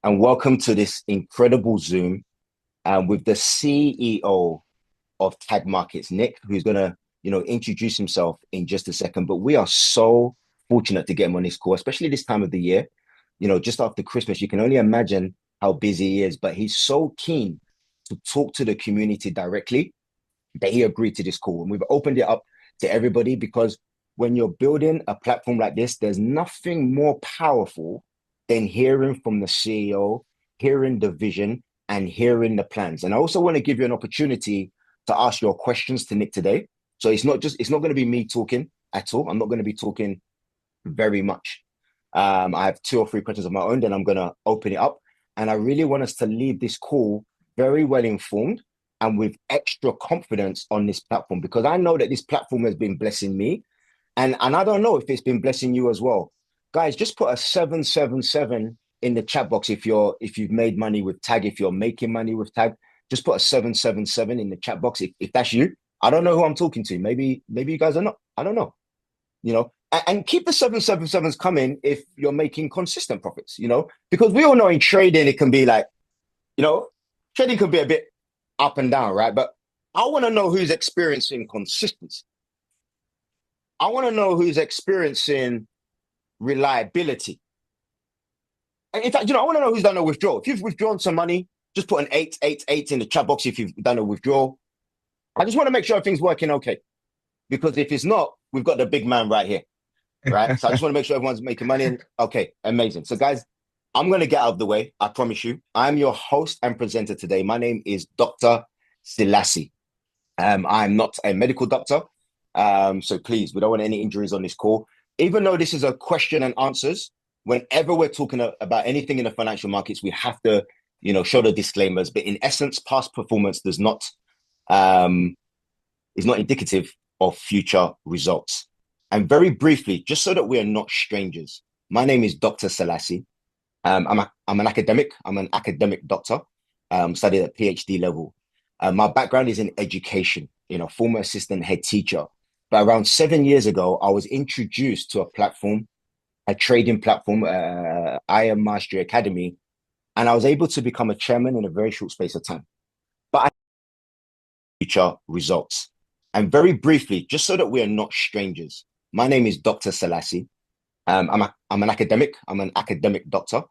and welcome to this incredible Zoom with the CEO of Tag Markets, Nick, who's going to, introduce himself in just a second. But we are so fortunate to get him on this call, especially this time of the year. Just after Christmas, you can only imagine how busy he is, but he's so keen to talk to the community directly that he agreed to this call. And we've opened it up to everybody because when you're building a platform like this, there's nothing more powerful than hearing from the CEO, hearing the vision, and hearing the plans. And I also want to give you an opportunity to ask your questions to Nick today. So it's not going to be me talking at all. I'm not going to be talking very much. I have 2 or 3 questions of my own, then I'm going to open it up. And I really want us to leave this call very well informed and with extra confidence on this platform, because I know that this platform has been blessing me. And I don't know if it's been blessing you as well. Guys, just put a 777 in the chat box if you've made money with Tag, if you're making money with Tag. Just put a 777 in the chat box if that's you. I don't know who I'm talking to. Maybe you guys are not. I don't know. And keep the 777s coming if you're making consistent profits, because we all know in trading it can be like, trading can be a bit up and down, right? But I want to know who's experiencing consistency. I want to know who's experiencing reliability. And in fact, I want to know who's done a withdrawal. If you've withdrawn some money, just put an 888 in the chat box if you've done a withdrawal. I just want to make sure everything's working okay. Because if it's not, we've got the big man right here, right? So I just want to make sure everyone's making money. And okay, amazing. So guys, I'm going to get out of the way. I promise you. I'm your host and presenter today. My name is Dr. Selassie. I'm not a medical doctor. So please, we don't want any injuries on this call. Even though this is a question and answers, whenever we're talking about anything in the financial markets, we have to, show the disclaimers. But in essence, past performance is not indicative of future results. And very briefly, just so that we are not strangers, my name is Dr. Selassie. I'm an academic. I'm an academic doctor. Studied at PhD level. My background is in education. Former assistant head teacher. But around 7 years ago, I was introduced to a trading platform, IM Mastery Academy, and I was able to become a chairman in a very short space of time. But I future results. And very briefly, just so that we are not strangers, my name is Dr. Selassie. I'm an academic. I'm an academic doctor.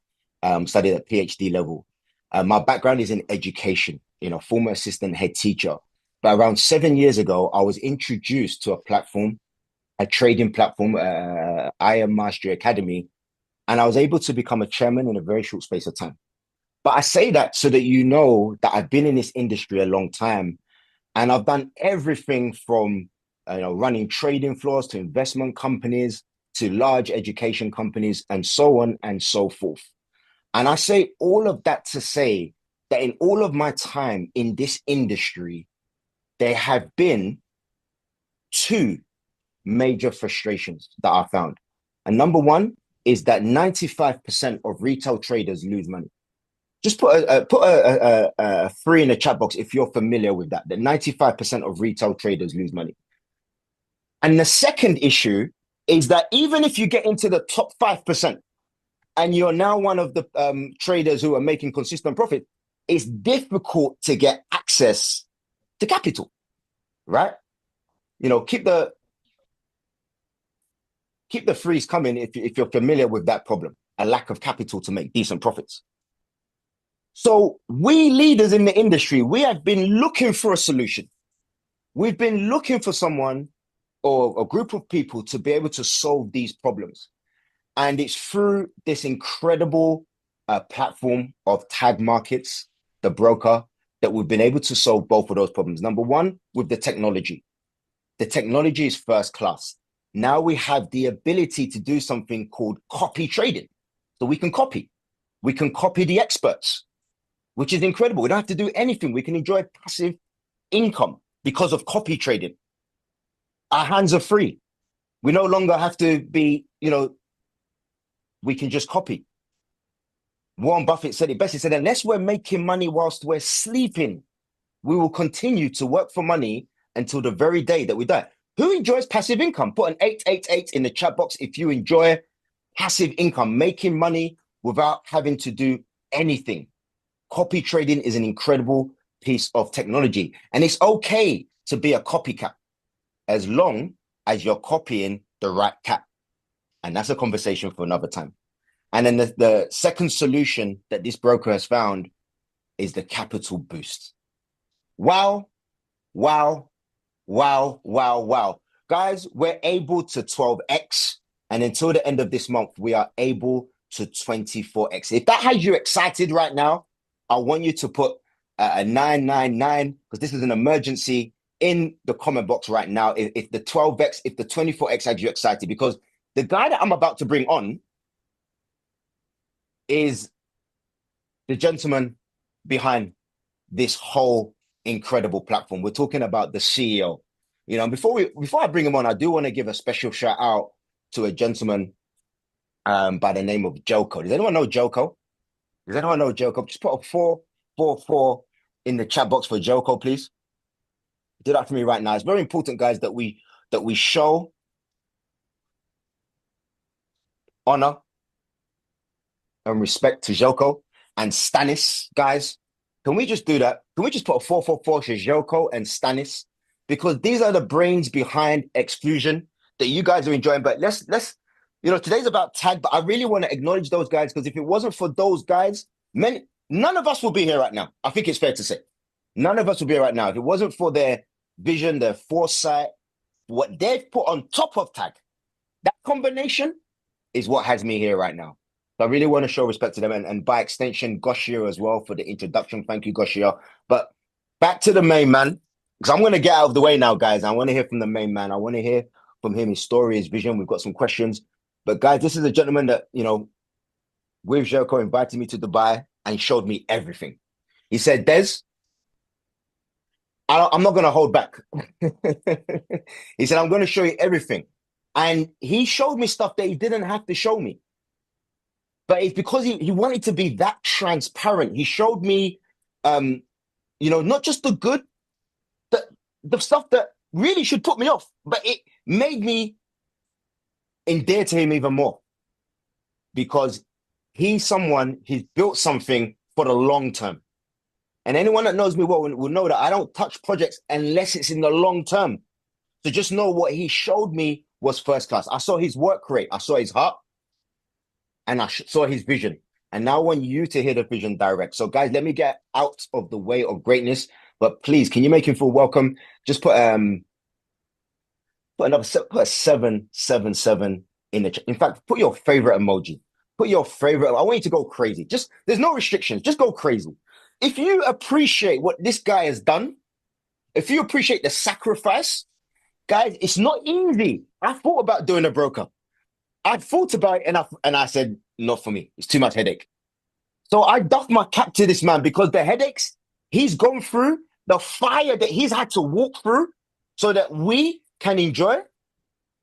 Studied at PhD level. My background is in education. Former assistant head teacher. But around 7 years ago, I was introduced to a trading platform, IM Mastery Academy, and I was able to become a chairman in a very short space of time. But I say that so that you know that I've been in this industry a long time, and I've done everything from running trading floors to investment companies to large education companies and so on and so forth. And I say all of that to say that in all of my time in this industry, there have been 2 major frustrations that I found. And number one is that 95% of retail traders lose money. Just put a 3 in the chat box if you're familiar with that 95% of retail traders lose money. And the second issue is that even if you get into the top 5% and you're now one of the traders who are making consistent profit, it's difficult to get access to capital, right? Keep the 3s coming if you're familiar with that problem, a lack of capital to make decent profits. So we leaders in the industry, we have been looking for a solution. We've been looking for someone or a group of people to be able to solve these problems. And it's through this incredible platform of Tag Markets, the broker, that we've been able to solve both of those problems. Number one, with the technology. The technology is first class. Now we have the ability to do something called copy trading. So we can copy. We can copy the experts, which is incredible. We don't have to do anything. We can enjoy passive income because of copy trading. Our hands are free. We no longer have to be, we can just copy. Warren Buffett said it best. He said, unless we're making money whilst we're sleeping, we will continue to work for money until the very day that we die. Who enjoys passive income? Put an 888 in the chat box if you enjoy passive income, making money without having to do anything. Copy trading is an incredible piece of technology. And it's okay to be a copycat as long as you're copying the right cat. And that's a conversation for another time. And then the second solution that this broker has found is the capital boost. Wow, wow, wow, wow, wow. Guys, we're able to 12x. And until the end of this month, we are able to 24x. If that has you excited right now, I want you to put a 999, because this is an emergency, in the comment box right now. If the 12x, if the 24x has you excited, because the guy that I'm about to bring on is the gentleman behind this whole incredible platform. We're talking about the CEO. You know, before I bring him on, I do want to give a special shout out to a gentleman by the name of Joko. Does anyone know Joko? Does anyone know Joko? Just put a 444 in the chat box for Joko, please. Do that for me right now. It's very important, guys, that we show honor and respect to Joko and Stanis, guys. Can we just do that? Can we just put a 444 for Joko and Stanis? Because these are the brains behind exclusion that you guys are enjoying. But let's you know, today's about tag, but I really want to acknowledge those guys, because if it wasn't for those guys, none of us will be here right now. I think it's fair to say. None of us will be here right now. If it wasn't for their vision, their foresight, what they've put on top of tag, that combination is what has me here right now. So I really want to show respect to them, and by extension, Goshia as well, for the introduction. Thank you, Goshia. But back to the main man, because I'm going to get out of the way now, guys. I want to hear from the main man. I want to hear from him, his story, his vision. We've got some questions. But guys, this is a gentleman that, you know, with Joko, invited me to Dubai and showed me everything. He said, Des, I'm not going to hold back. He said, I'm going to show you everything. And he showed me stuff that he didn't have to show me. But it's because he wanted to be that transparent. He showed me, you know, not just the good, the stuff that really should put me off, but it made me endear to him even more, because he's built something for the long term. And anyone that knows me well will know that I don't touch projects unless it's in the long term. So just know what he showed me was first class. I saw his work rate, I saw his heart, and I saw his vision. And now I want you to hear the vision direct. So guys, let me get out of the way of greatness. But please, can you make him feel welcome? Just put a 777 in the chat. In fact, put your favorite emoji. Put your favorite. I want you to go crazy. Just, there's no restrictions. Just go crazy. If you appreciate what this guy has done, if you appreciate the sacrifice, guys, it's not easy. I thought about doing a broker. I thought about it, and I said, not for me. It's too much headache. So I doffed my cap to this man, because the headaches he's gone through, the fire that he's had to walk through so that we can enjoy.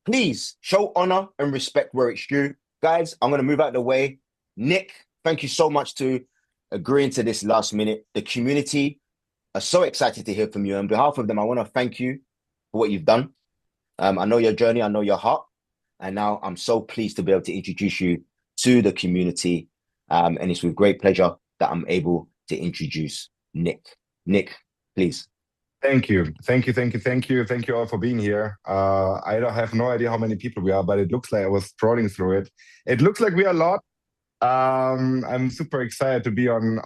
Please show honor and respect where it's due. Guys, I'm going to move out of the way. Nick, thank you so much to agreeing to this last minute. The community are so excited to hear from you. On behalf of them, I want to thank you for what you've done. I know your journey, I know your heart. And now I'm so pleased to be able to introduce you to the community. And it's with great pleasure that I'm able to introduce Nick. Nick, please. Thank you. Thank you all for being here. I don't have no idea how many people we are, but it looks like, I was scrolling through it. It looks like we are a lot. I'm super excited to be on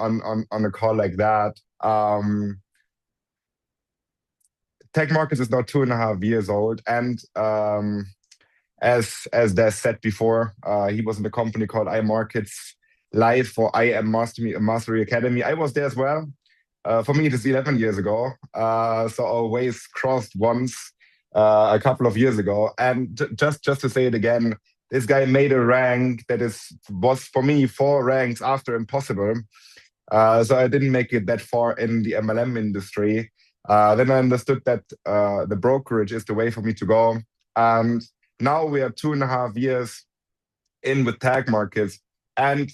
a call like that. Tech Markets is now 2.5 years old, and as Des said before, he was in a company called iMarkets Live for IM Mastery Academy. I was there as well. For me, it is 11 years ago. So always crossed once a couple of years ago. And just to say it again, this guy made a rank that was for me 4 ranks after impossible. So I didn't make it that far in the MLM industry. Then I understood that the brokerage is the way for me to go. And now we are 2.5 years in with Tag Markets. And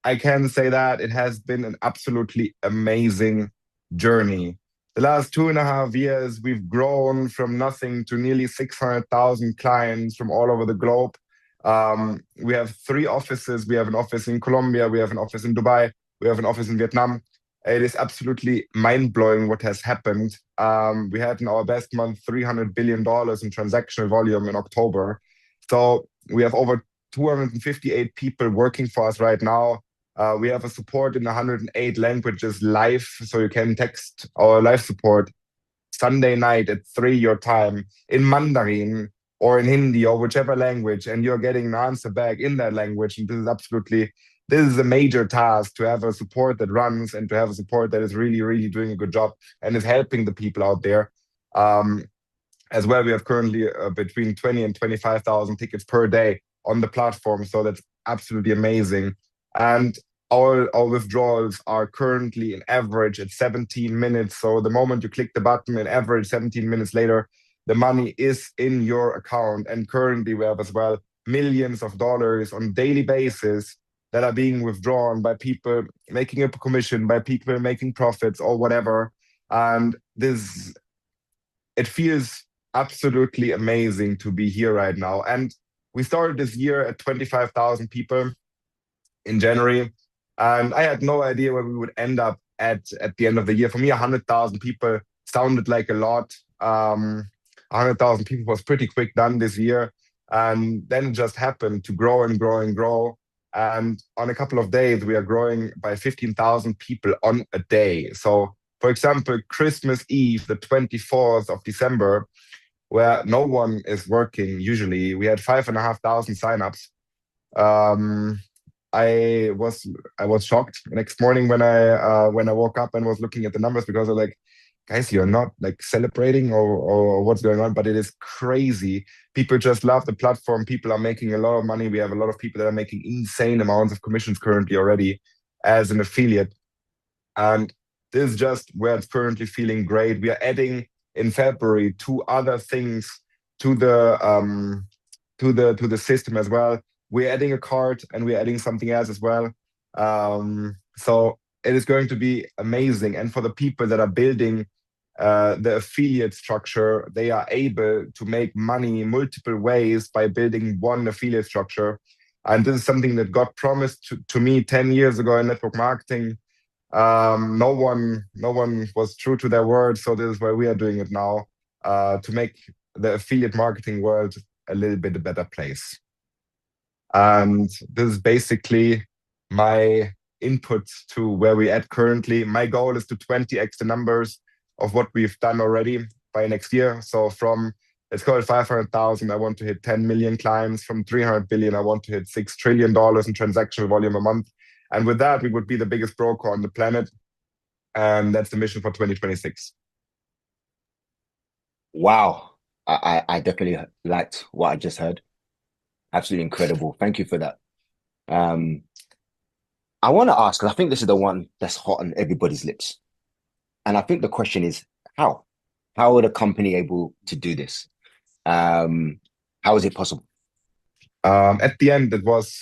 I can say that it has been an absolutely amazing journey. The last 2.5 years, we've grown from nothing to nearly 600,000 clients from all over the globe. We have 3 offices. We have an office in Colombia, we have an office in Dubai, we have an office in Vietnam. It is absolutely mind-blowing what has happened. We had in our best month $300 billion in transactional volume in October. So we have over 258 people working for us right now. We have a support in 108 languages live, so you can text our live support Sunday night at 3 your time in Mandarin or in Hindi or whichever language, and you're getting an answer back in that language. And this is a major task, to have a support that runs and to have a support that is really, really doing a good job and is helping the people out there. As well, we have currently between 20 and 25,000 tickets per day on the platform, so that's absolutely amazing. And our withdrawals are currently in average at 17 minutes. So the moment you click the button, in average 17 minutes later, the money is in your account. And currently we have as well millions of dollars on a daily basis that are being withdrawn by people making a commission, by people making profits or whatever. And it feels absolutely amazing to be here right now. And we started this year at 25,000 people in January. And I had no idea where we would end up at the end of the year. For me, 100,000 people sounded like a lot. 100,000 people was pretty quick done this year. And then it just happened to grow and grow and grow. And on a couple of days, we are growing by 15,000 people on a day. So, for example, Christmas Eve, the 24th of December, where no one is working usually, we had 5,500 signups. I was shocked the next morning when I woke up and was looking at the numbers, because I was like, guys, you're not like celebrating or what's going on, but it is crazy. People just love the platform. People are making a lot of money. We have a lot of people that are making insane amounts of commissions currently already as an affiliate. And this is just where it's currently feeling great. We are adding in February 2 other things to the system as well. We're adding a card and we're adding something else as well. So it is going to be amazing. And for the people that are building the affiliate structure, they are able to make money in multiple ways by building one affiliate structure. And this is something that got promised to me 10 years ago in network marketing. No one was true to their word. So this is why we are doing it now, to make the affiliate marketing world a little bit a better place. And this is basically my input to where we're at currently. My goal is to 20x the numbers of what we've done already by next year. So from, let's call it 500,000, I want to hit 10 million clients. From 300 billion, I want to hit $6 trillion in transactional volume a month. And with that, we would be the biggest broker on the planet. And that's the mission for 2026. Wow. I definitely liked what I just heard. Absolutely incredible. Thank you for that. I want to ask, because I think this is the one that's hot on everybody's lips. And I think the question is, how? How are the company able to do this? How is it possible? At the end, it was,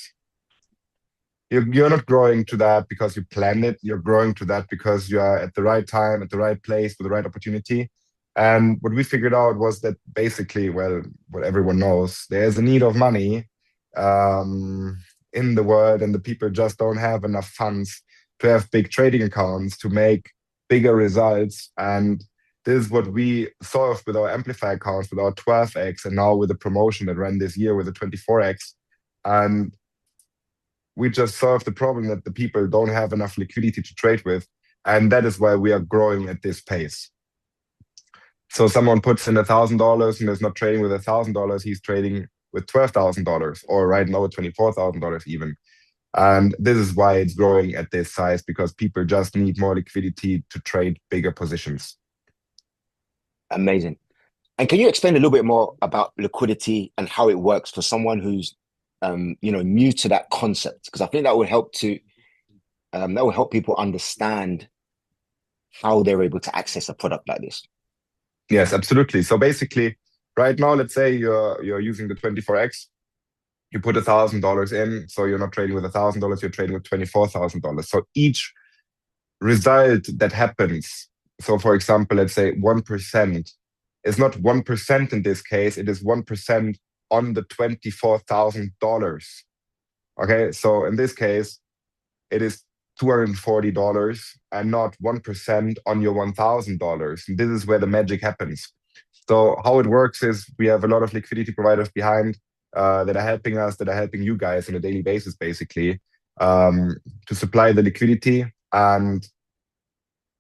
you're not growing to that because you planned it. You're growing to that because you are at the right time, at the right place, with the right opportunity. And what we figured out was that basically, well, what everyone knows, there's a need of money in the world, and the people just don't have enough funds to have big trading accounts to make bigger results. And this is what we solved with our Amplify accounts, with our 12x, and now with the promotion that ran this year with the 24x. And we just solved the problem that the people don't have enough liquidity to trade with. And that is why we are growing at this pace. So someone puts in $1,000 and is not trading with $1,000, he's trading with $12,000, or right now $24,000 even. And this is why it's growing at this size, because people just need more liquidity to trade bigger positions. Amazing. And can you explain a little bit more about liquidity and how it works for someone who's new to that concept? Because I think that would help people understand how they're able to access a product like this. Yes, absolutely. So basically, right now, let's say you're using the 24x, you put $1,000 in, so you're not trading with $1,000, you're trading with $24,000. So each result that happens, so for example, let's say 1%, is not 1% in this case, it is 1% on the $24,000. Okay, so in this case, it is $240 and not 1% on your $1,000. And this is where the magic happens. So how it works is we have a lot of liquidity providers behind that are helping us, that are helping you guys on a daily basis, basically, to supply the liquidity. And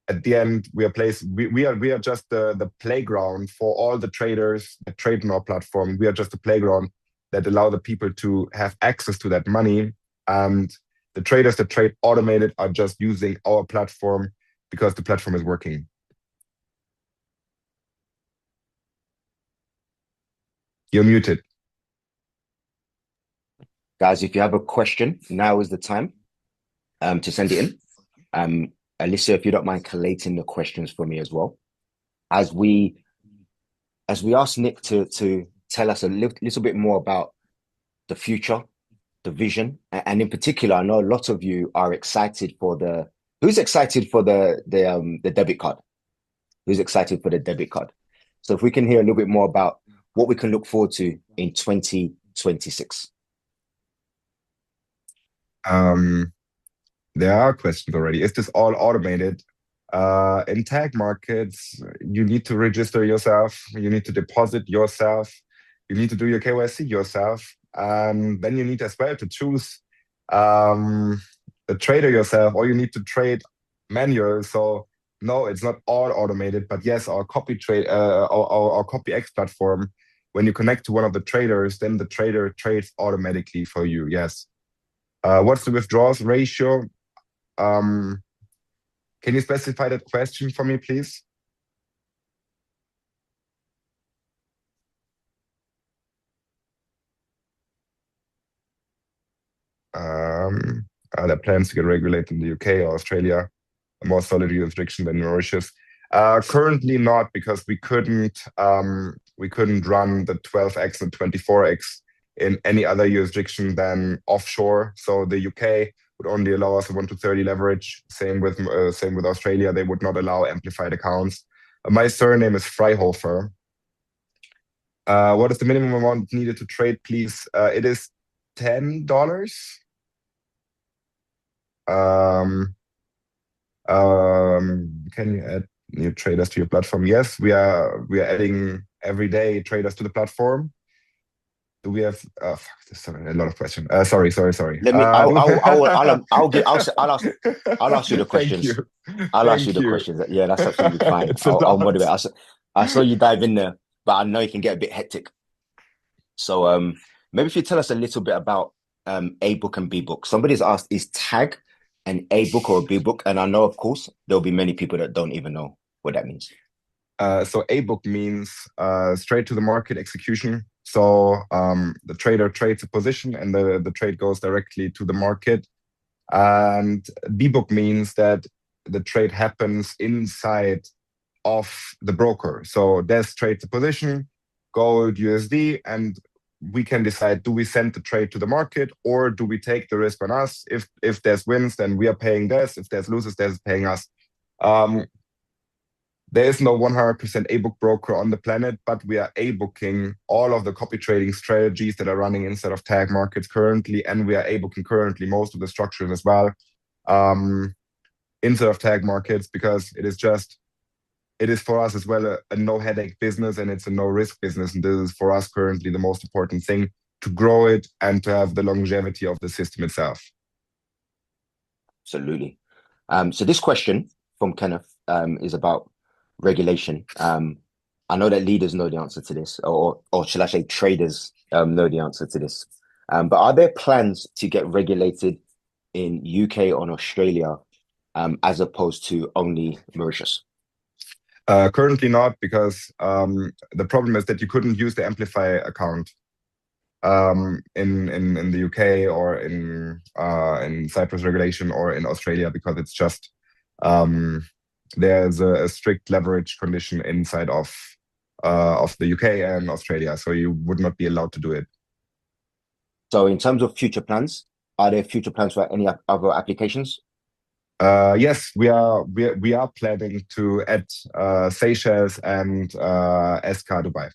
at the end, we are just the playground for all the traders that trade on our platform. We are just the playground that allow the people to have access to that money. And the traders that trade automated are just using our platform because the platform is working. You're muted. Guys, if you have a question, now is the time to send it in. Alyssa, if you don't mind collating the questions for me as well. As we ask Nick to tell us a little bit more about the future, the vision, and in particular, I know a lot of you are excited for who's excited for the debit card? Who's excited for the debit card? So if we can hear a little bit more about what we can look forward to in 2026. There are questions already. Is this all automated? In tag markets, you need to register yourself. You need to deposit yourself. You need to do your KYC yourself. And then you need as well to choose the trader yourself, or you need to trade manual. So no, it's not all automated. But yes, our our CopyX platform, when you connect to one of the traders, then the trader trades automatically for you. Yes. What's the withdrawals ratio? Can you specify that question for me, please? Are there plans to get regulated in the UK or Australia, a more solid jurisdiction than Mauritius? Currently not, because we couldn't run the 12x and 24x in any other jurisdiction than offshore. So the UK would only allow us a 1-to-30 leverage. Same with Australia. They would not allow amplified accounts. My surname is Freihofer. What is the minimum amount needed to trade, please? It is $10. Can you add new traders to your platform? Yes, we are adding every day traders to the platform. Do we have sorry, a lot of questions? Sorry. Let me. I'll ask you the questions. I'll ask you the questions. Yeah, that's absolutely fine. I'll moderate. I saw you dive in there, but I know it can get a bit hectic. So maybe if you tell us a little bit about A book and B book. Somebody's asked, is tag an A book or a B book? And I know, of course, there'll be many people that don't even know what that means. So A book means straight to the market execution. So the trader trades a position and the trade goes directly to the market. And B book means that the trade happens inside of the broker. So Des trades a position, gold USD, and we can decide, do we send the trade to the market or do we take the risk on us? If Des wins, then we are paying Des. If Des loses, Des is paying us. There is no 100% A-book broker on the planet, but we are A-booking all of the copy trading strategies that are running inside of tag markets currently, and we are A-booking currently most of the structures as well inside of tag markets, because it is for us as well a no-headache business, and it's a no-risk business, and this is for us currently the most important thing, to grow it and to have the longevity of the system itself. Absolutely. So this question from Kenneth is about regulation. I know that leaders know the answer to this, or should I say traders know the answer to this. But are there plans to get regulated in UK or Australia as opposed to only Mauritius? Currently not, because the problem is that you couldn't use the AMPLIFIÉ account in the UK or in Cyprus regulation or in Australia, because it's just there's a strict leverage condition inside of the UK and Australia, so you would not be allowed to do it. So in terms of future plans, are there future plans for any other applications? Yes, we are planning to add Seychelles and SK Dubai.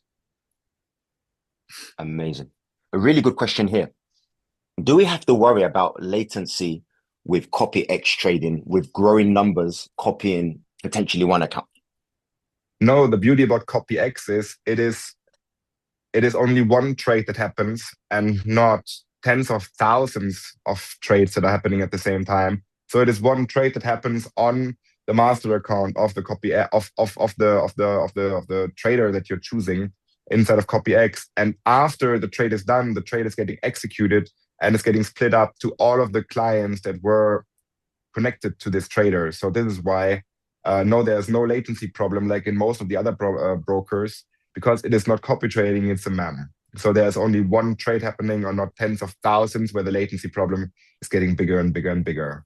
Amazing. A really good question here. Do we have to worry about latency with copy X trading, with growing numbers copying potentially one account? No, the beauty about copy X is it is only one trade that happens and not tens of thousands of trades that are happening at the same time. So it is one trade that happens on the master account of the copy of the trader that you're choosing inside of copy X. And after the trade is done, the trade is getting executed and it's getting split up to all of the clients that were connected to this trader. So this is why no, there's no latency problem like in most of the other brokers, because it is not copy trading, it's a MEM. So there's only one trade happening or not tens of thousands where the latency problem is getting bigger and bigger and bigger.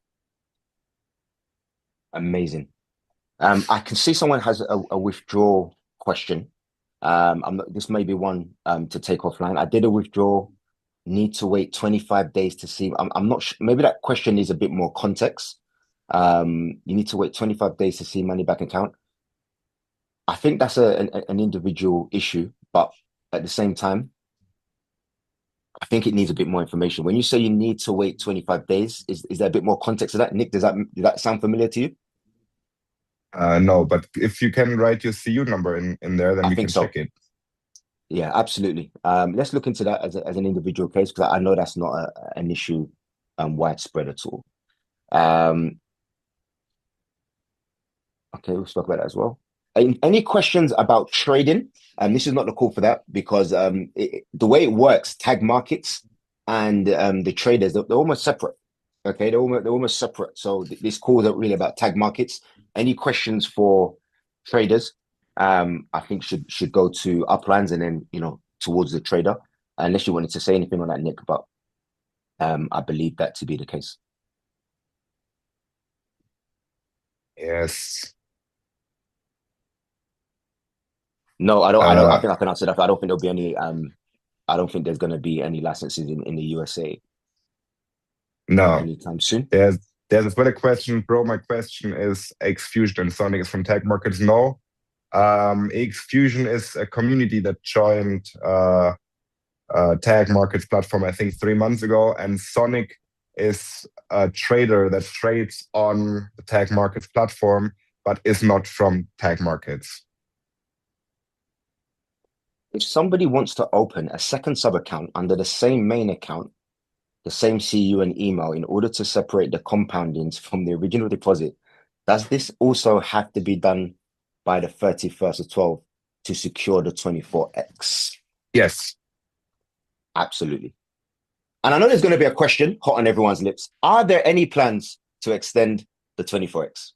Amazing. I can see someone has a withdrawal question. This may be one to take offline. I did a withdrawal, need to wait 25 days to see. I'm not sure. Maybe that question needs a bit more context. You need to wait 25 days to see money back account. I think that's an individual issue, but at the same time, I think it needs a bit more information. When you say you need to wait 25 days, is there a bit more context to that? Nick, does that sound familiar to you? No, but if you can write your CU number in there, then I we think can so. check it. Yeah, absolutely. Let's look into that as an individual case, because I know that's not an issue widespread at all. Okay, we'll talk about that as well. Any questions about trading? This is not the call for that, because the way it works, tag markets and the traders, they're almost separate. Okay, they're almost separate. So this call isn't really about tag markets. Any questions for traders? I think should go to uplines and then towards the trader. Unless you wanted to say anything on that, Nick, but I believe that to be the case. Yes. No, I don't. I think I can answer that. I don't think there'll be any. I don't think there's going to be any licenses in the USA No. anytime soon. There's as well a question, bro. My question is Xfusion and Sonic is from Tag Markets. No. Xfusion is a community that joined Tag Markets platform, I think 3 months ago, and Sonic is a trader that trades on the Tag Markets platform, but is not from Tag Markets. If somebody wants to open a second sub account under the same main account, the same CU and email, in order to separate the compoundings from the original deposit, does this also have to be done by the 31st of 12 to secure the 24x? Yes. Absolutely. And I know there's going to be a question hot on everyone's lips. Are there any plans to extend the 24x?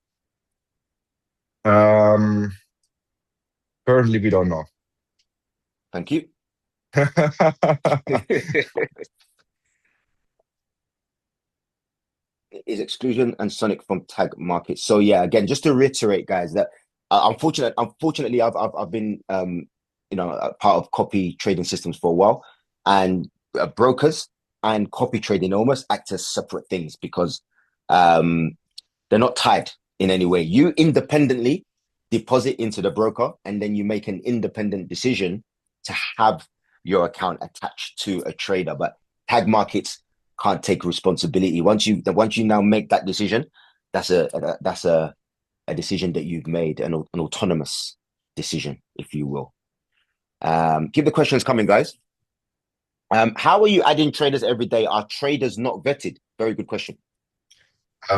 Currently, we don't know. Thank you. Is Exclusion and Sonic from Tag Market? So yeah, again, just to reiterate, guys, that unfortunately, I've been a part of copy trading systems for a while, and brokers and copy trading almost act as separate things, because they're not tied in any way. You independently deposit into the broker, and then you make an independent decision to have your account attached to a trader. But tag markets can't take responsibility. Once you now make that decision, that's a decision that you've made, an autonomous decision, if you will. Keep the questions coming, guys. How are you adding traders every day? Are traders not vetted? Very good question. We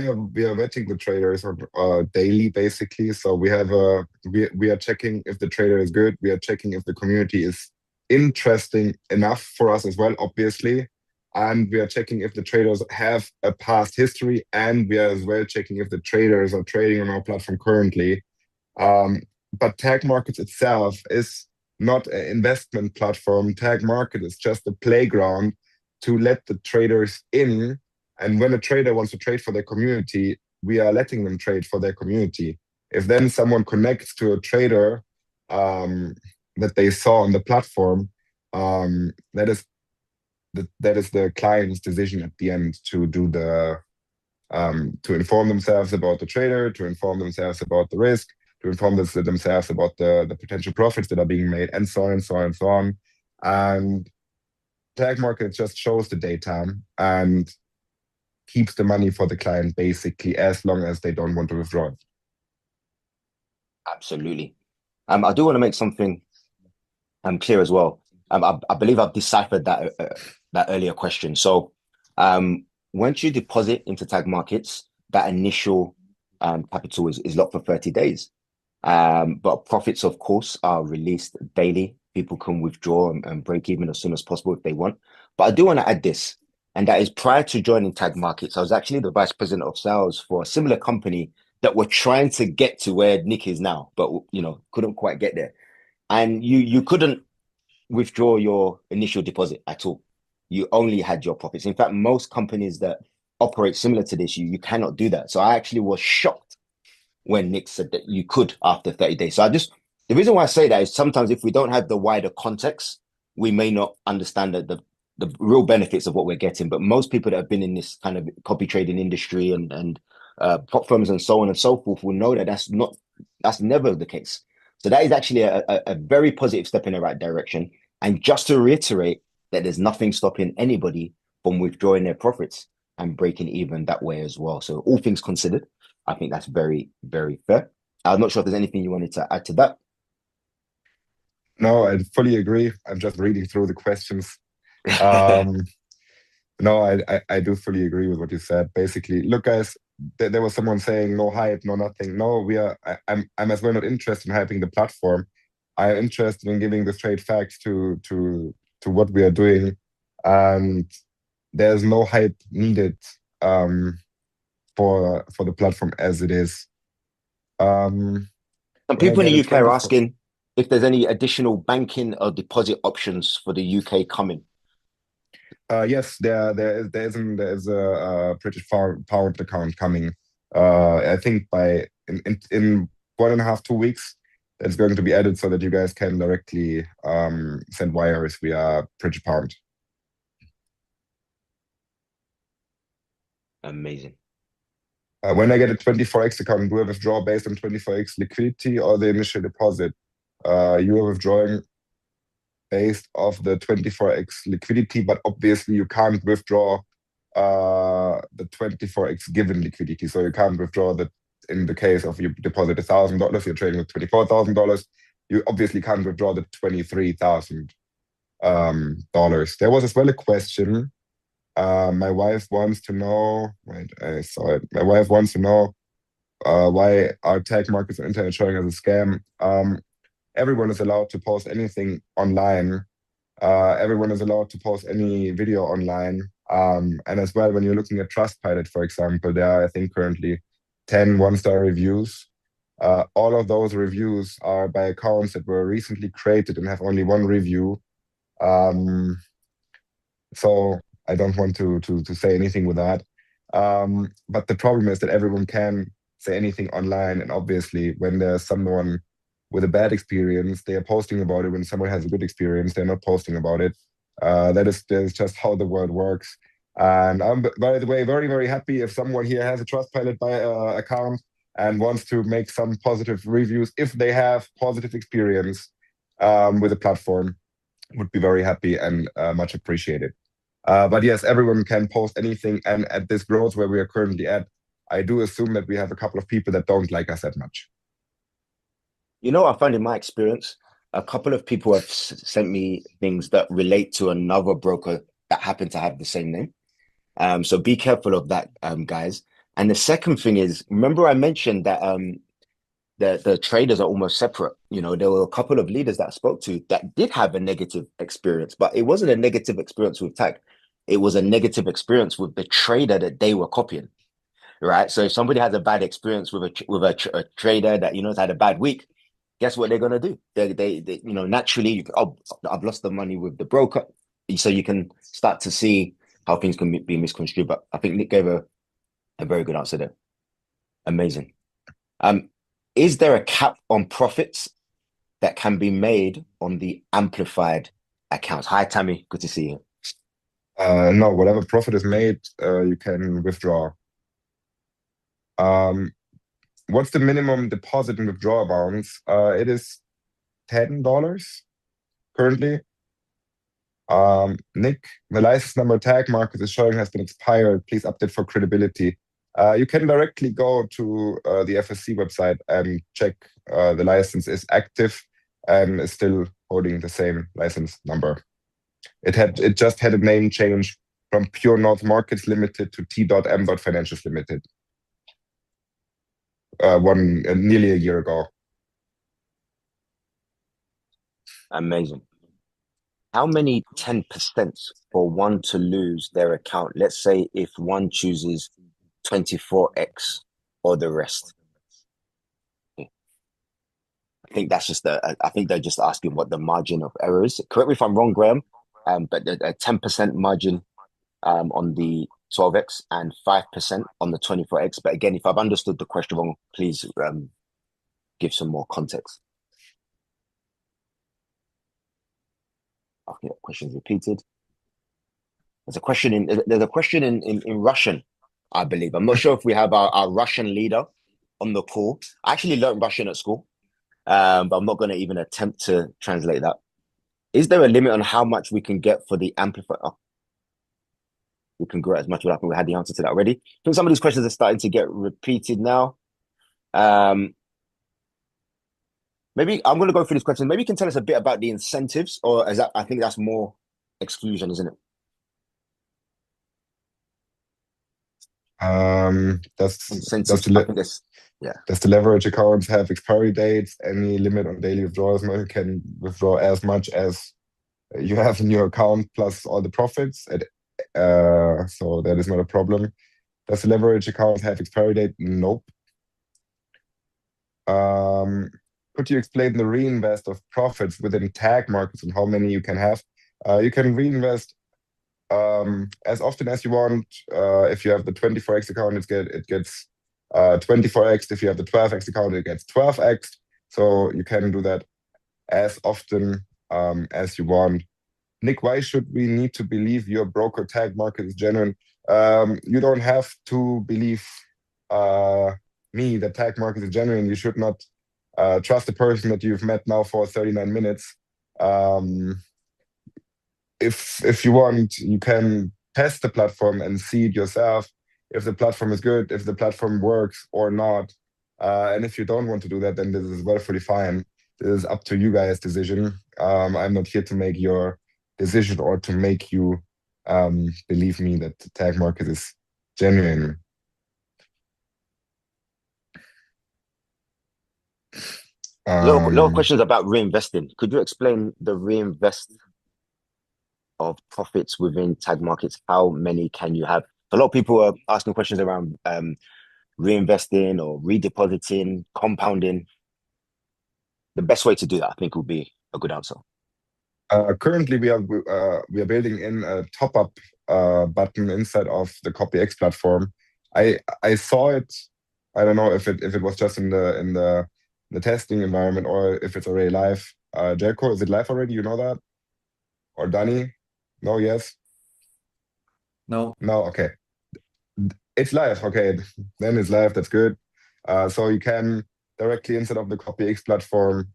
are vetting the traders on daily, basically. So we are checking if the trader is good. We are checking if the community is interesting enough for us as well, obviously. And we are checking if the traders have a past history, and we are as well checking if the traders are trading on our platform currently. But Tag Markets itself is not an investment platform. Tag Market is just a playground to let the traders in. And when a trader wants to trade for their community, we are letting them trade for their community. If then someone connects to a trader that they saw on the platform, that is the client's decision at the end to do to inform themselves about the trader, to inform themselves about the risk, to inform themselves about the potential profits that are being made, and so on and so on and so on. And tag market just shows the data and keeps the money for the client basically as long as they don't want to withdraw it. Absolutely. I do want to make something clear as well. I believe I've deciphered that earlier question. So, once you deposit into tag markets, that initial capital is locked for 30 days. But profits, of course, are released daily. People can withdraw and break even as soon as possible if they want. But I do want to add this, and that is prior to joining tag markets, I was actually the vice president of sales for a similar company that were trying to get to where Nick is now, but couldn't quite get there. And you couldn't withdraw your initial deposit at all. You only had your profits. In fact, most companies that operate similar to this, you cannot do that. So I actually was shocked when Nick said that you could after 30 days. So the reason why I say that is sometimes if we don't have the wider context, we may not understand the real benefits of what we're getting. But most people that have been in this kind of copy trading industry and prop firms and so on and so forth will know that that's never the case. So that is actually a very positive step in the right direction. And just to reiterate that there's nothing stopping anybody from withdrawing their profits and breaking even that way as well. So all things considered, I think that's very, very fair. I'm not sure if there's anything you wanted to add to that. No, I fully agree. I'm just reading through the questions. Um, no, I do fully agree with what you said. Basically, look, guys, there was someone saying no hype, no nothing. No, I'm as well not interested in hyping the platform. I am interested in giving the straight facts to what we are doing, and there's no hype needed for the platform as it is. Um, Some when I people in get the a UK are 24, asking if there's any additional banking or deposit options for the UK coming. yes, there is a British pound account coming. I think in 1.5 2 weeks, it's going to be added so that you guys can directly send wires via British pound. Amazing. When I get a 24x account, do I withdraw based on 24x liquidity or the initial deposit? You are withdrawing based off the 24x liquidity, but obviously you can't withdraw the 24x given liquidity. So you can't withdraw that in the case of you deposit $1,000, you're trading with $24,000. You obviously can't withdraw the $23,000. There was as well a question. My wife wants to know. Wait, I saw it. My wife wants to know why are tag markets and internet showing as a scam. Everyone is allowed to post anything online. Everyone is allowed to post any video online. And as well, when you're looking at Trustpilot, for example, there are, I think, currently 10 one-star reviews. All of those reviews are by accounts that were recently created and have only one review. Um, so I don't want to say anything with that. But the problem is that everyone can say anything online, and obviously, when there's someone with a bad experience, they are posting about it. When someone has a good experience, they're not posting about it. That is just how the world works. And I'm, by the way, very, very happy if someone here has a Trustpilot account and wants to make some positive reviews. If they have positive experience with the platform, would be very happy and much appreciated. But yes, everyone can post anything. And at this growth where we are currently at, I do assume that we have a couple of people that don't like us that much. I found in my experience, a couple of people have sent me things that relate to another broker that happen to have the same name. So be careful of that, guys. And the second thing is, remember I mentioned that the traders are almost separate. There were a couple of leaders that I spoke to that did have a negative experience, but it wasn't a negative experience with tag. It was a negative experience with the trader that they were copying, right? So if somebody has a bad experience with a trader that has had a bad week, guess what they're gonna do? They naturally, oh, I've lost the money with the broker, so you can start to see how things can be misconstrued. But I think Nick gave a very good answer there. Amazing. Um, is there a cap on profits that can be made on the amplified accounts? Hi, Tammy. Good to see you. No, whatever profit is made, you can withdraw. Um, what's the minimum deposit and withdrawal balance? It is $10 currently. Nick, the license number tag market is showing has been expired. Please update for credibility. You can directly go to the FSC website and check the license is active and is still holding the same license number. It just had a name change from Pure North Markets Limited to T.M. Financials Limited nearly a year ago. Amazing. How many 10% for one to lose their account? Let's say if one chooses 24x or the rest. I think that's just I think they're just asking what the margin of error is. Correct me if I'm wrong, Graham. But a 10% margin on the 12x and 5% on the 24x. But again, if I've understood the question wrong, please give some more context. Okay, question's repeated. There's a question in Russian, I believe. I'm not sure if we have our Russian leader on the call. I actually learned Russian at school, but I'm not going to even attempt to translate that. Is there a limit on how much we can get for the amplifier? Oh, we can grow as much without. We had the answer to that already. I think some of these questions are starting to get repeated now. Maybe I'm going to go through this question. Maybe you can tell us a bit about the incentives, or is that? I think that's more exclusion, isn't it? Does the leverage accounts have expiry dates? Any limit on daily withdrawals? You can withdraw as much as you have in your account plus all the profits. So that is not a problem. Does the leverage account have expiry date? Nope. Could you explain the reinvest of profits within tag markets and how many you can have? You can reinvest as often as you want. If you have the 24x account, it gets 24x. If you have the 12x account, it gets 12x. So you can do that as often as you want. Nick, why should we need to believe your broker tag market is genuine? You don't have to believe me that tag market is genuine. You should not trust the person that you've met now for 39 minutes. If you want, you can test the platform and see it yourself, if the platform is good, if the platform works or not. And if you don't want to do that, then this is perfectly fine. This is up to you guys' decision. I'm not here to make your decision or to make you believe me that the tag market is genuine. Little questions about reinvesting. Could you explain the reinvest of profits within tag markets? How many can you have? A lot of people are asking questions around reinvesting or redepositing, compounding. The best way to do that, I think, would be a good answer. Currently, we are building in a top-up button inside of the CopyX platform. I saw it. I don't know if it was just in the testing environment or if it's already live. Jelko, is it live already? You know that? Or Danny? No, yes? No. No, okay. It's live, okay. Then it's live, that's good. So you can directly inside of the CopyX platform,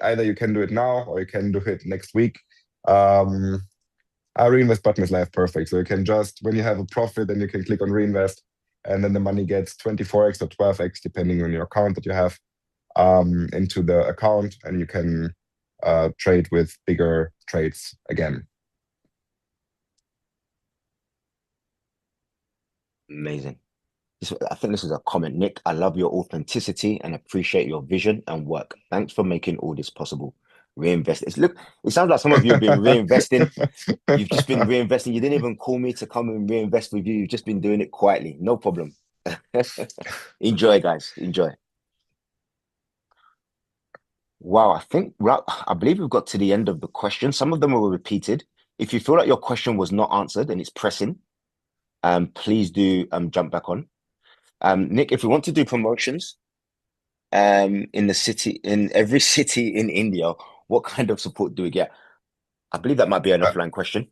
either you can do it now or you can do it next week. Our reinvest button is live, perfect. So you can just, when you have a profit, then you can click on reinvest, and then the money gets 24x or 12x, depending on your account that you have, into the account, and you can trade with bigger trades again. Amazing. I think this is a comment. Nick, I love your authenticity and appreciate your vision and work. Thanks for making all this possible. Reinvest. Look, it sounds like some of you have been reinvesting. You've just been reinvesting. You didn't even call me to come and reinvest with you. You've just been doing it quietly. No problem. Enjoy, guys. Enjoy. Wow, I believe we've got to the end of the question. Some of them were repeated. If you feel like your question was not answered and it's pressing, please do jump back on. Nick, if we want to do promotions in every city in India, what kind of support do we get? I believe that might be an offline question.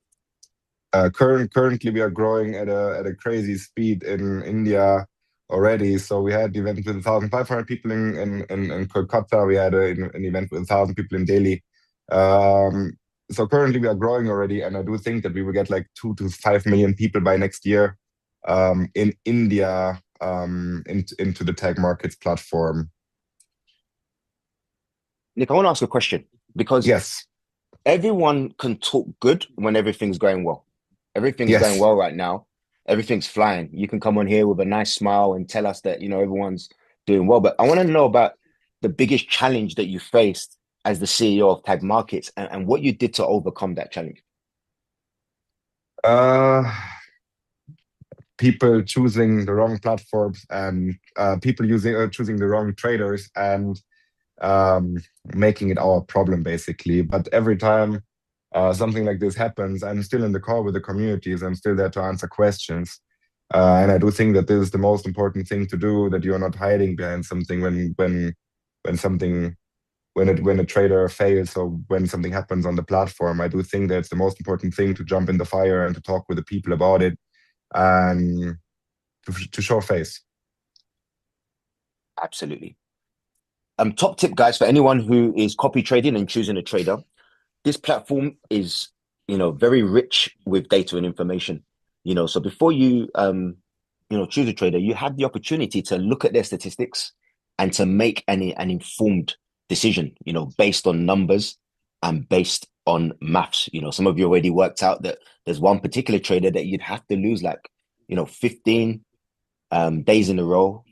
Currently, we are growing at a crazy speed in India already. So we had an event with 1,500 people in Kolkata. We had an event with 1,000 people in Delhi. so currently we are growing already, and I do think that we will get like 2 to 5 million people by next year in India into the tag markets platform. Nick, I want to ask a question because Yes, everyone can talk good when everything's going well. Everything's going yes. well right now. Everything's flying. You can come on here with a nice smile and tell us that, everyone's doing well. But I want to know about the biggest challenge that you faced as the CEO of Tag Markets and what you did to overcome that challenge. Uh, People choosing the wrong platforms and people choosing the wrong traders and um, making it our problem basically. But every time something like this happens, I'm still in the call with the communities. I'm still there to answer questions. And I do think that this is the most important thing to do, that you're not hiding behind something when something when a trader fails or when something happens on the platform. I do think that's the most important thing, to jump in the fire and to talk with the people about it and to show face. Absolutely. Top tip, guys, for anyone who is copy trading and choosing a trader, this platform is, very rich with data and information. So before you, choose a trader, you have the opportunity to look at their statistics and to make an informed decision, based on numbers and based on maths. Some of you already worked out that there's one particular trader that you'd have to lose like, 15 days in a row,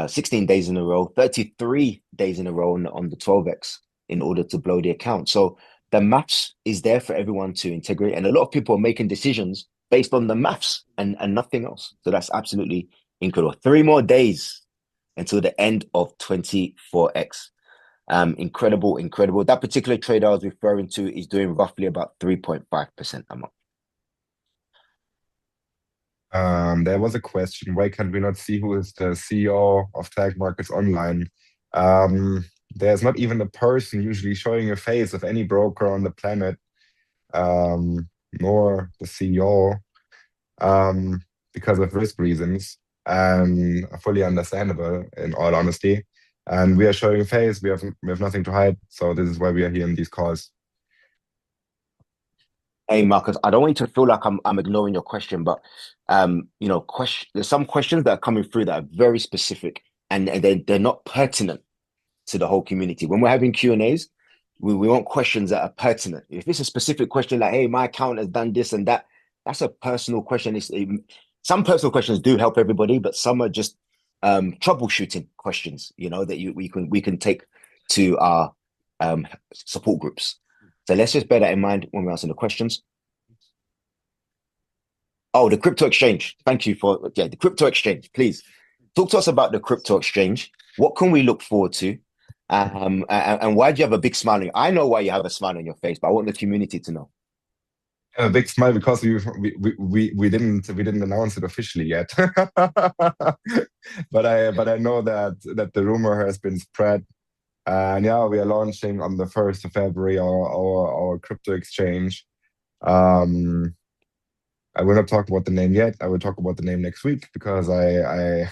16 days in a row, 33 days in a row on the 12x in order to blow the account. So the maths is there for everyone to integrate. And a lot of people are making decisions based on the maths and nothing else. So that's absolutely incredible. 3 more days until the end of 24x. Incredible, incredible. That particular trader I was referring to is doing roughly about 3.5% a month. There was a question, why can't we not see who is the CEO of Tag Markets Online? There's not even a person usually showing a face of any broker on the planet, nor the CEO, because of risk reasons, and fully understandable in all honesty. And we are showing a face, we have nothing to hide. So this is why we are here in these calls. Hey Marcus, I don't want you to feel like I'm ignoring your question, but there's some questions that are coming through that are very specific and they're not pertinent to the whole community. When we're having Q&As, we want questions that are pertinent. If it's a specific question like, hey, my account has done this and that, that's a personal question. Some personal questions do help everybody, but some are just troubleshooting questions, that we can take to our support groups. So let's just bear that in mind when we're answering the questions. Oh, the crypto exchange. Thank you the crypto exchange. Please talk to us about the crypto exchange. What can we look forward to? And why do you have a big smile? I know why you have a smile on your face, but I want the community to know. A big smile because we didn't announce it officially yet, but I know that the rumor has been spread, and yeah, we are launching on the 1st of February our crypto exchange. I will not talk about the name yet. I will talk about the name next week because I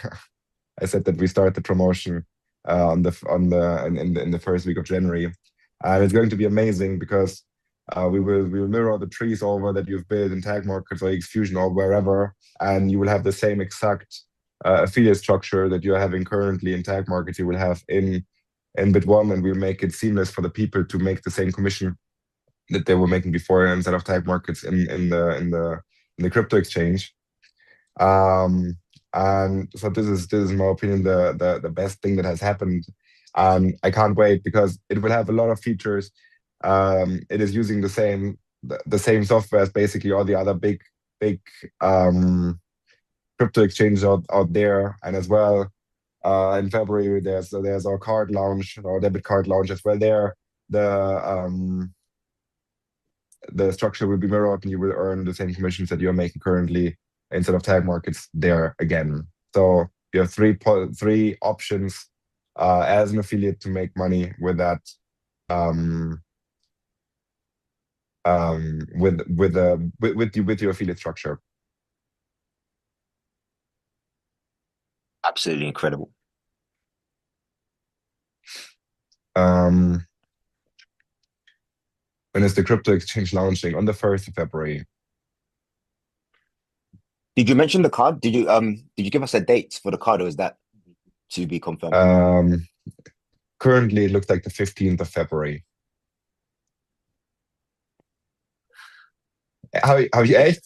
I said that we start the promotion in the first week of January, and it's going to be amazing because we will mirror the trees over that you've built in Tag Markets or Xfusion or wherever, and you will have the same exact affiliate structure that you're having currently in Tag Markets. You will have in Bit1, and we'll make it seamless for the people to make the same commission that they were making before instead of Tag Markets in the crypto exchange. And so this is in my opinion the best thing that has happened. I can't wait because it will have a lot of features. It is using the same software as basically all the other big crypto exchanges out there. And as well, in February there's our card launch, our debit card launch as well. There the structure will be mirrored, and you will earn the same commissions that you're making currently instead of Tag Markets there again. So you have three options as an affiliate to make money with that, with your affiliate structure. Absolutely incredible. Um, When is the crypto exchange launching? On the 1st of February. Did you mention the card? Did you give us a date for the card, or is that to be confirmed? Currently, it looks like the 15th of February. How you ate?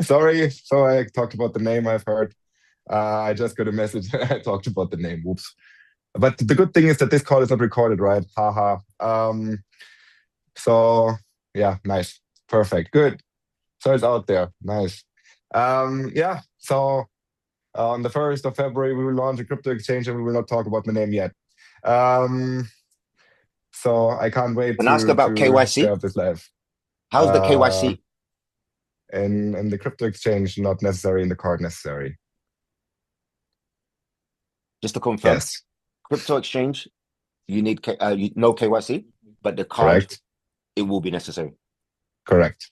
Sorry, so I talked about the name I've heard. I just got a message that I talked about the name. Whoops. But the good thing is that this call is not recorded, right? Haha. So yeah, nice. Perfect. Good. So it's out there. Nice. Yeah. So on the 1st of February, we will launch a crypto exchange and we will not talk about the name yet. So I can't wait Can I ask about to KYC? have this live. How's the KYC? In the crypto exchange, not necessary. In the card, necessary. Just to confirm, Yes. crypto exchange, you need no KYC, but the card, Correct. it will be necessary. Correct.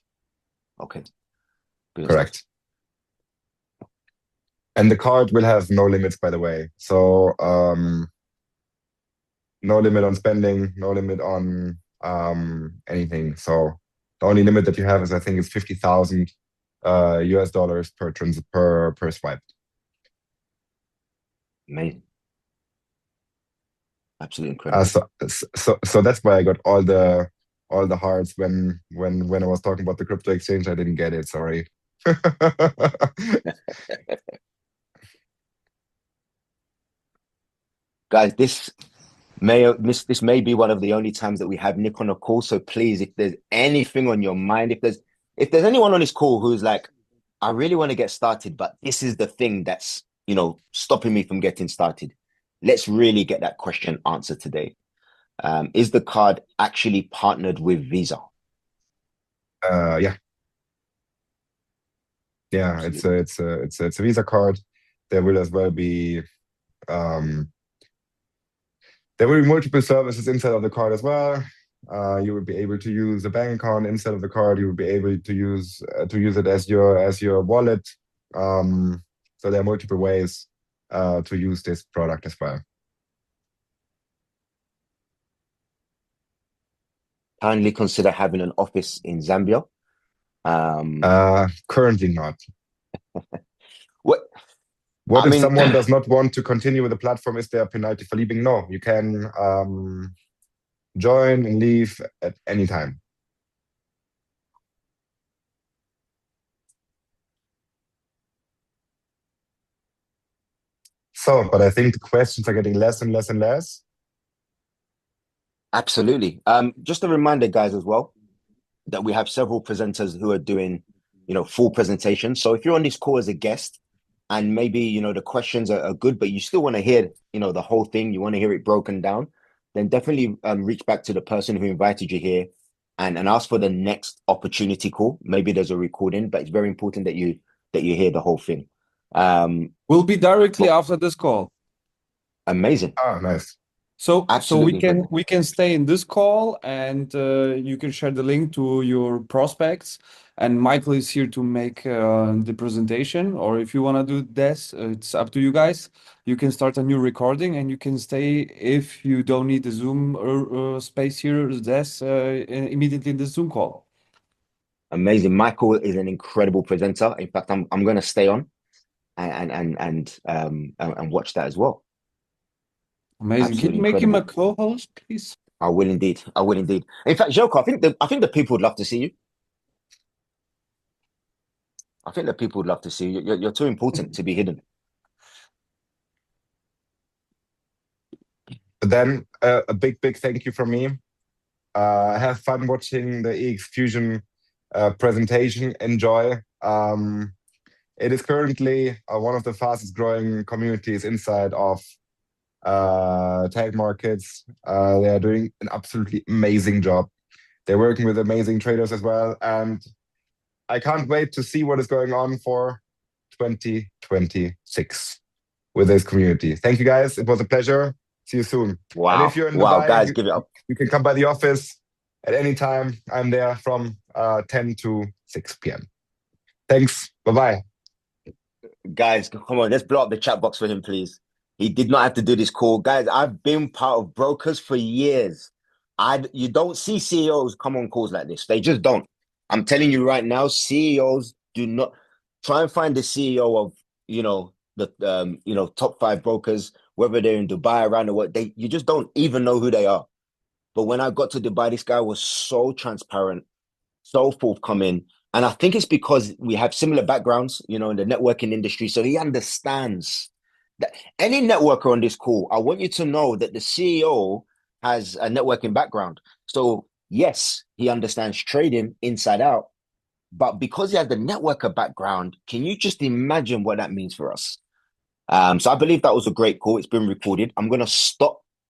Okay. Good Correct. stuff. And the card will have no limits, by the way. So no limit on spending, no limit on anything. So the only limit that you have is, I think, it's 50,000 US dollars per swipe. Amazing. Absolutely incredible. So that's why I got all the hearts when I was talking about the crypto exchange. I didn't get it. Sorry. Guys, this may be one of the only times that we have Nick on a call. So please, if there's anything on your mind, if there's anyone on this call who's like, I really want to get started, but this is the thing that's, stopping me from getting started. Let's really get that question answered today. Is the card actually partnered with Visa? Yeah. Yeah, it's a Visa card. There will as well be multiple services inside of the card as well. You will be able to use a bank account inside of the card. You will be able to use it as your wallet. So there are multiple ways to use this product as well. Kindly consider having an office in Zambia. Currently not. What if someone does not want to continue with the platform? Is there a penalty for leaving? No, you can join and leave at any time. So, but I think the questions are getting less and less and less. Absolutely. Just a reminder, guys, as well, that we have several presenters who are doing, full presentations. So if you're on this call as a guest and maybe, the questions are good, but you still want to hear, the whole thing, you want to hear it broken down, then definitely reach back to the person who invited you here and ask for the next opportunity call. Maybe there's a recording, but it's very important that you hear the whole thing. We'll be directly after this call. Amazing. Oh, nice. So Absolutely we can stay in this call, and you can share the link to your prospects. And Michael is here to make the presentation. Or if you want to do this, it's up to you guys. You can start a new recording, and you can stay if you don't need the Zoom space here. This immediately in the Zoom call. Amazing. Michael is an incredible presenter. In fact, I'm going to stay on and watch that as well. Amazing. Absolutely Can you make incredible. him a co-host, please? I will indeed. In fact, Joko, I think the people would love to see you. I think the people would love to see you. You're too important to be hidden. Then a big thank you from me. Have fun watching the EX Fusion presentation. Enjoy. It is currently one of the fastest growing communities inside of tag markets. They are doing an absolutely amazing job. They're working with amazing traders as well, and I can't wait to see what is going on for 2026 with this community. Thank you, guys. It was a pleasure. See you soon. Wow. And if you're in Dubai, guys, give it up. You can come by the office at any time. I'm there from 10 to 6 p.m. Thanks. Bye-bye. Guys, come on. Let's blow up the chat box for him, please. He did not have to do this call. Guys, I've been part of brokers for years. You don't see CEOs come on calls like this. They just don't. I'm telling you right now, CEOs do not try and find the CEO of, the top 5 brokers, whether they're in Dubai, around the world, you just don't even know who they are. But when I got to Dubai, this guy was so transparent, so forthcoming. And I think it's because we have similar backgrounds, in the networking industry. So he understands that any networker on this call, I want you to know that the CEO has a networking background. So yes, he understands trading inside out. But because he has the networker background, can you just imagine what that means for us? So I believe that was a great call. It's been recorded. I'm going to stop